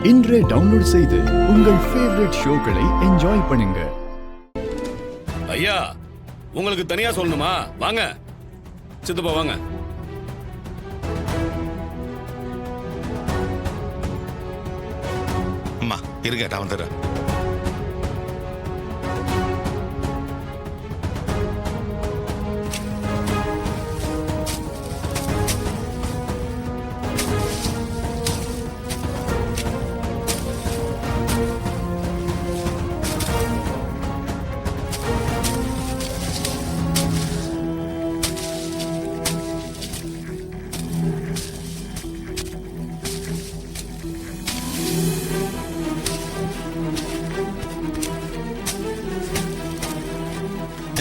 இன்றே டவுன்லோட் செய்து உங்கள் ஃபேவரட் ஷோக்களை என்ஜாய் பண்ணுங்க. ஐயா, உங்களுக்கு தனியா சொல்லணுமா? வாங்க சித்தப்பா வாங்க. அம்மா இருங்க, நான் வந்துடுறேன்.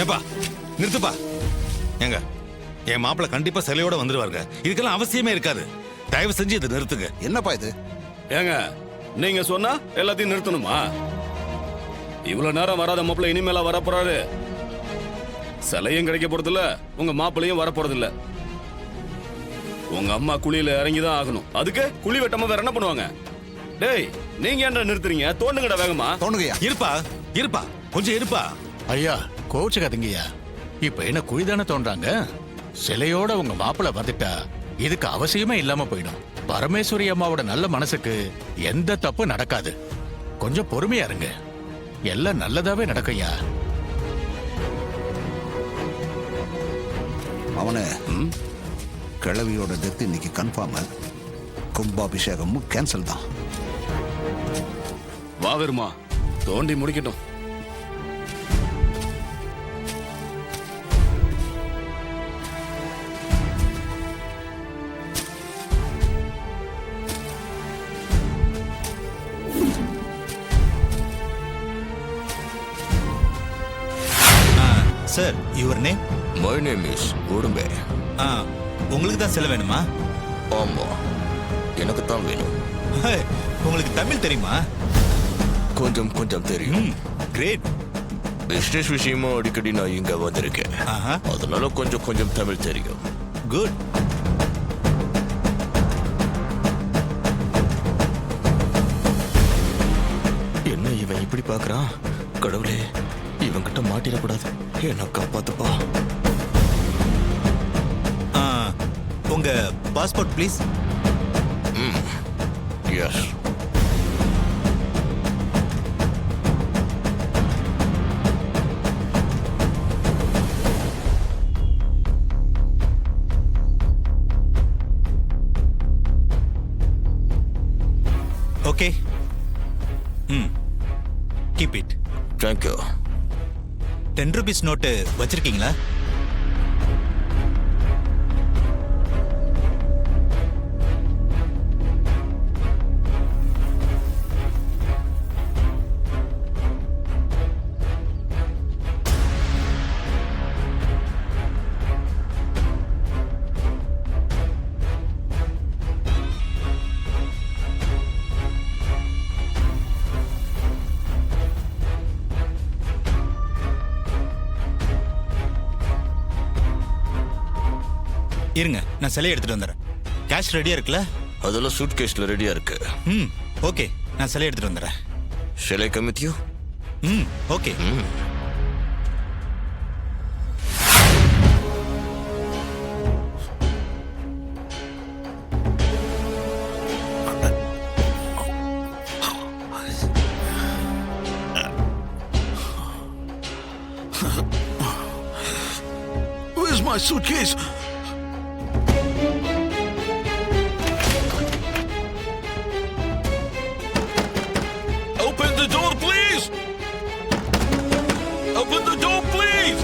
ஏப்பா நிறுத்துப்பா. ஏங்க, என் மாப்பிள்ள கண்டிப்பா சிலையோட வந்துருவாருங்க. இதுக்கெல்லாம் அவசியமே இருக்காது. தயவு செஞ்சு இதை நிறுத்துங்க. என்னப்பா இது? ஏங்க, நீங்க சொன்னா எல்லாத்தையும் நிறுத்தணுமா? இவ்வளவு நேரம் வராத மாப்பிள்ள இனிமேல வரப்போறாரு. சிலையும் கிடைக்க போறதில்ல, உங்க மாப்பிள்ளையும் வரப்போறதில்ல. உங்க அம்மா குழியில இறங்கிதான் ஆகணும். அதுக்கு குழி வெட்டாம வேற என்ன பண்ணுவாங்க? டேய், நீங்க என்ன நிறுத்துறீங்க? தோண்டுங்கடா வேகமா. தோணுங்கய்யா. இருப்பா கொஞ்சம் இருப்பா. ஐயா, கோச்சுக்காதீங்கய்யா. இப்ப என்ன குழிதானே தோன்றாங்க? சிலையோட உங்க மாப்பிள்ள வந்துட்டா இதுக்கு அவசியமே இல்லாம போயிடும். பரமேஸ்வரி அம்மாவோட நல்ல மனசுக்கு எந்த தப்பு நடக்காது. கொஞ்சம் பொறுமையா இருங்க, எல்லாம் நல்லதாவே நடக்கையா. அவனே, கிழவியோட டெத் இன்னைக்கு கன்ஃபார்ம். கும்பாபிஷேகமும் கேன்சல் தான். வா வருமா, தோண்டி முடிக்கட்டும். Sir, your name? My name is Odumbe. உங்களுக்கு தான் செல்ல வேணுமா? ஆமா, எனக்கு தான் வேணும். உங்களுக்கு தமிழ் தெரியுமா? கொஞ்சம் கொஞ்சம் தெரியும். கிரேட். பிசினஸ் விஷயமா அடிக்கடி நான் இங்க வந்திருக்கேன். அதனால கொஞ்சம் கொஞ்சம் தமிழ் தெரியும். குட். என்ன இவன் இப்படி பாக்குறான்? கடவுளே, இவன்கிட்ட மாட்டிடக்கூடாது. என்ன காப்பாத்துப்பா. உங்க passport please. S. Okay. Keep it. Thank you. 10 rupees note வச்சிருக்கீங்களா? இருங்க, நான் சிலையை எடுத்துட்டு வந்துடுறேன். கேஷ் ரெடியா இருக்குல்ல? அதெல்லாம் சூட் கேஸ்ல ரெடியா இருக்கு. ஓகே, நான் சிலையை எடுத்துட்டு வந்துடுறேன். Shall I come with you? Okay. Where's my suitcase? Open the door, please. Open the door, please.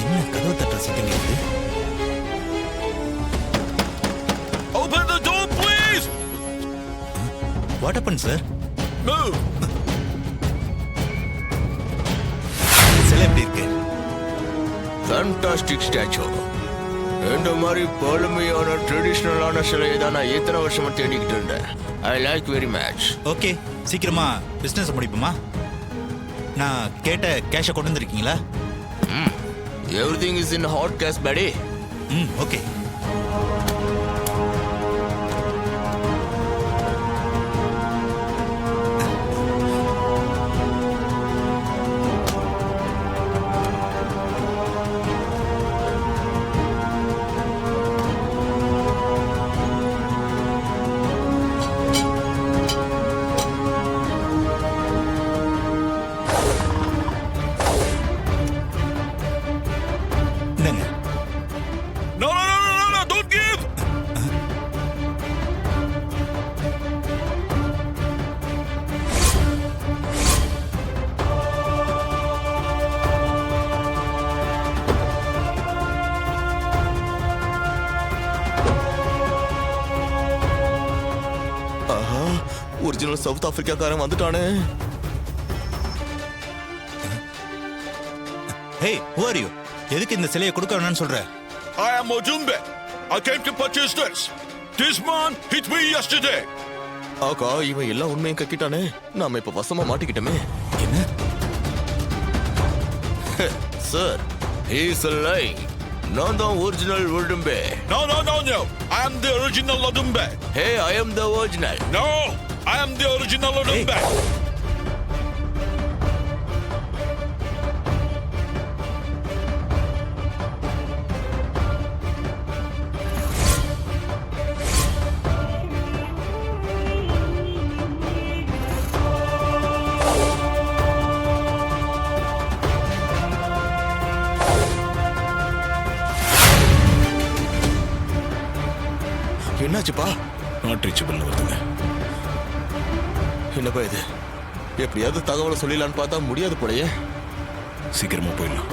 என்ன கதவு தட்டுற சத்தம் கேக்குது? Open the door, please. What happened, sir? Move. சிலை எப்படி இருக்கு? Fantastic statue. இந்த மாதிரி பழமையான ட்ரெடிஷனலான சிலையை தான் நான் எத்தனை வருஷமா தேடிக்கிட்டு இருந்தேன். I like very much. Okay, சீக்கிரமா பிசினஸ் முடிப்போமா? நான் கேட்ட கேஷை கொண்டு வந்திருக்கீங்களா? Everything is in hot cash, buddy. Okay. Original south ஆப்பிரிக்காக்காரன் வந்துட்டானே. Hey who are you? எதுக்கு இந்த சிலையை கொடுக்க வேணாம்னு சொல்ற? I am Odumbe. I came to purchase this. This man hit me yesterday. ஆகா, இவன் எல்லா உண்மையும் கக்கிட்டானே. நாம இப்ப வசமா மாட்டிக்கிட்டோமே. என்ன? Sir, he is lying. நான் தான் original ஒடும்பே. No. I am the original Odumbe. Hey, I am the original. No, I am the original Odumbe. என்னாச்சுப்பா? நாட் ரீச்சபிள் வருதுங்க. என்னப்பா இது? எப்படியாவது தகவலை சொல்லிடலான்னு பார்த்தா முடியாது போலயே. சீக்கிரமா போயிடலாம்.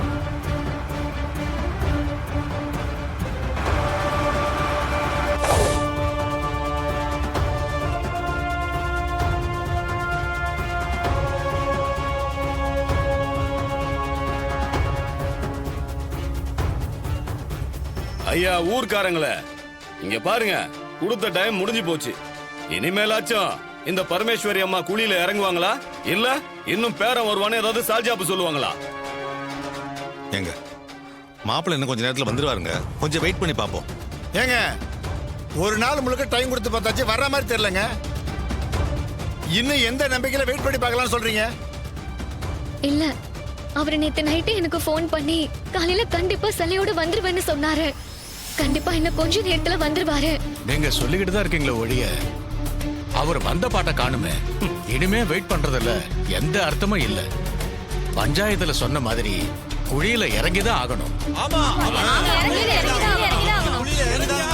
ஐயா ஊர்க்காரங்களே, இங்க பாருங்க, கொடுத்த டைம் முடிஞ்சு போச்சு. இனிமேலாச்சும் இந்த பரமேஸ்வரி அம்மா குழியில இறங்குவாங்களா இல்ல இன்னும் பேரம் வருவானே ஏதாவது சால்ஜாப்பு சொல்லுவாங்களா? ஏங்க மாப்பிள்ளை இன்னும் கொஞ்ச நேரத்துல வந்துருவாருங்க, கொஞ்சம் வெயிட் பண்ணி பார்ப்போம். ஏங்க ஒரு நாள் முழுக்க டைம் கொடுத்து பார்த்தாச்சு, வர்ற மாதிரி தெரியலங்க. இன்னும் எந்த நம்பிக்கையில வெயிட் பண்ணி பார்க்கலாம்னு சொல்றீங்க? இல்ல, அவர் நேத்து நைட்டு எனக்கு ஃபோன் பண்ணி காலையில கண்டிப்பா சிலையோட வந்துருவேன்னு சொன்னாரு. கண்டிப்பா இன்னும் கொஞ்ச நேரத்துல வந்துருவாரு. நீங்க சொல்லிக்கிட்டு தான் இருக்கீங்களே ஒழிய அவர் வந்த பாட்டை காணுமே. இனிமே வெயிட் பண்றதுல எந்த அர்த்தமும் இல்ல. பஞ்சாயத்துல சொன்ன மாதிரி குழியில இறங்கிதான் ஆகணும். ஆமா இறங்கிதான் ஆகணும்.